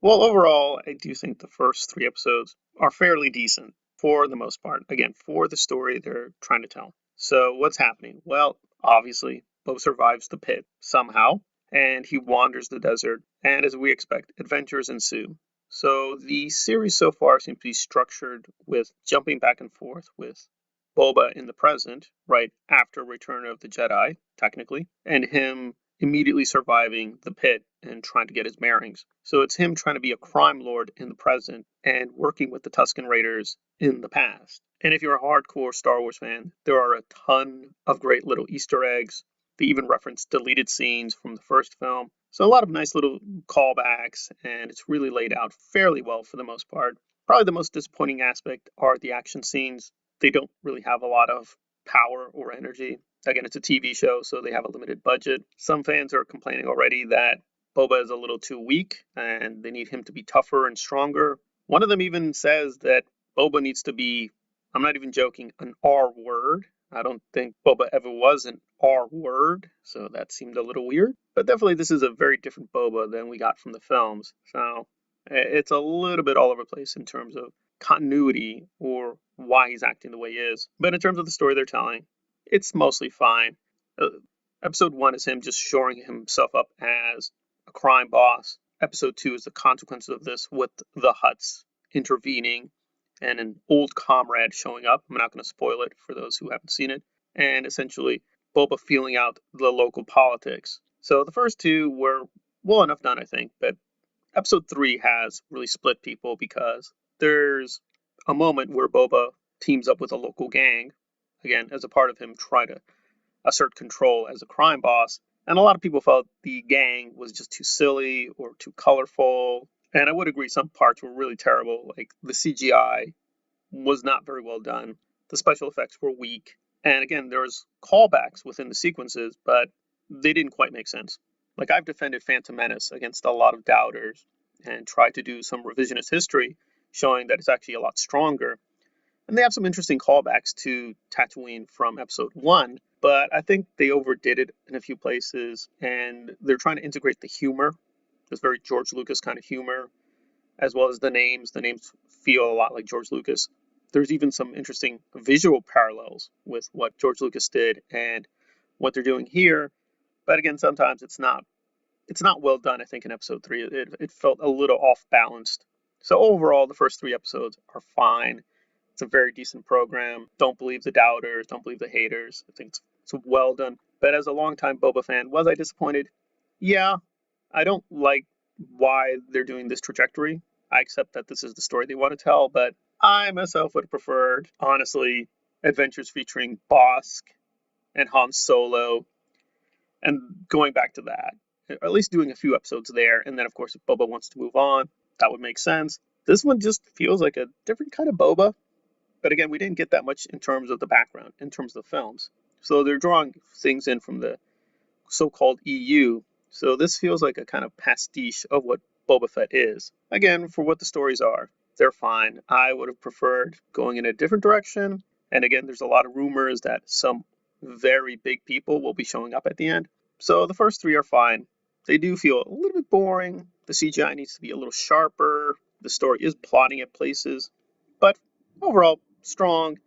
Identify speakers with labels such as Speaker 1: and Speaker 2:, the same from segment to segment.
Speaker 1: Well, overall, I do think the first three episodes are fairly decent for the most part. Again, for the story they're trying to tell. So, what's happening? Well, obviously, Bo survives the pit somehow, and he wanders the desert, and as we expect, adventures ensue. So, the series so far seems to be structured with jumping back and forth with Boba in the present, right after Return of the Jedi, technically, and him immediately surviving the pit and trying to get his bearings. So it's him trying to be a crime lord in the present and working with the Tusken Raiders in the past. And if you're a hardcore Star Wars fan, there are a ton of great little Easter eggs. They even reference deleted scenes from the first film. So a lot of nice little callbacks, and it's really laid out fairly well for the most part. Probably the most disappointing aspect are the action scenes. They don't really have a lot of power or energy. Again, it's a TV show, so they have a limited budget. Some fans are complaining already that Boba is a little too weak and they need him to be tougher and stronger. One of them even says that Boba needs to be, I'm not even joking, an R word. I don't think Boba ever was an R word, so that seemed a little weird. But definitely, this is a very different Boba than we got from the films. So it's a little bit all over the place in terms of continuity or why he's acting the way he is. But in terms of the story they're telling, it's mostly fine. Uh, Episode one is him just shoring himself up as a crime boss. Episode two is the consequences of this with the Hutts intervening and an old comrade showing up. I'm not going to spoil it for those who haven't seen it. And essentially, Boba feeling out the local politics. So the first two were well enough done, I think, but episode three has really split people because there's a moment where Boba teams up with a local gang, again, as a part of him trying to assert control as a crime boss. And a lot of people felt the gang was just too silly or too colorful. And I would agree some parts were really terrible. Like the CGI was not very well done. The special effects were weak. And again, there was callbacks within the sequences, but they didn't quite make sense. Like I've defended Phantom Menace against a lot of doubters and tried to do some revisionist history showing that it's actually a lot stronger. And they have some interesting callbacks to Tatooine from episode one, but I think they overdid it in a few places and they're trying to integrate the humor, this very George Lucas kind of humor, as well as the names. The names feel a lot like George Lucas. There's even some interesting visual parallels with what George Lucas did and what they're doing here. But again, sometimes it's not well done. I think in episode three, it felt a little off balanced. So overall, the first three episodes are fine. It's a very decent program. Don't believe the doubters. Don't believe the haters. I think it's well done. But as a longtime Boba fan, was I disappointed? Yeah, I don't like why they're doing this trajectory. I accept that this is the story they want to tell, but I myself would have preferred, honestly, adventures featuring Bosk and Han Solo and going back to that, or at least doing a few episodes there. And then, of course, if Boba wants to move on, that would make sense. This one just feels like a different kind of Boba. But again, we didn't get that much in terms of the background, in terms of the films. So they're drawing things in from the so-called EU. So this feels like a kind of pastiche of what Boba Fett is. Again, for what the stories are, they're fine. I would have preferred going in a different direction. And again, there's a lot of rumors that some very big people will be showing up at the end. So the first three are fine. They do feel a little bit boring. The CGI needs to be a little sharper. The story is plotting at places. But overall, strong.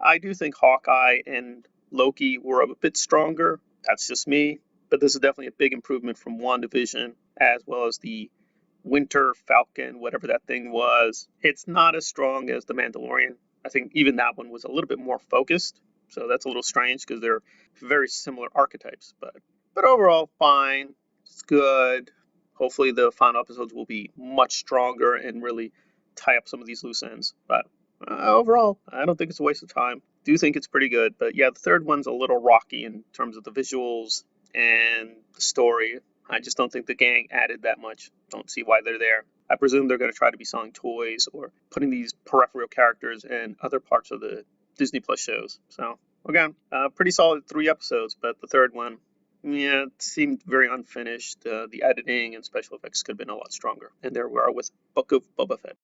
Speaker 1: I do think Hawkeye and Loki were a bit stronger. That's just me. But this is definitely a big improvement from WandaVision, as well as the Winter Falcon, whatever that thing was. It's not as strong as The Mandalorian. I think even that one was a little bit more focused. So that's a little strange because they're very similar archetypes. But overall, fine. It's good. Hopefully the final episodes will be much stronger and really tie up some of these loose ends. But overall, I don't think it's a waste of time. Do think it's pretty good, but yeah, the third one's a little rocky in terms of the visuals and the story. I just don't think the gang added that much. Don't see why they're there. I presume they're going to try to be selling toys or putting these peripheral characters in other parts of the Disney Plus shows. So again, pretty solid three episodes, but the third one, yeah, it seemed very unfinished. The editing and special effects could have been a lot stronger. And there we are with Book of Boba Fett.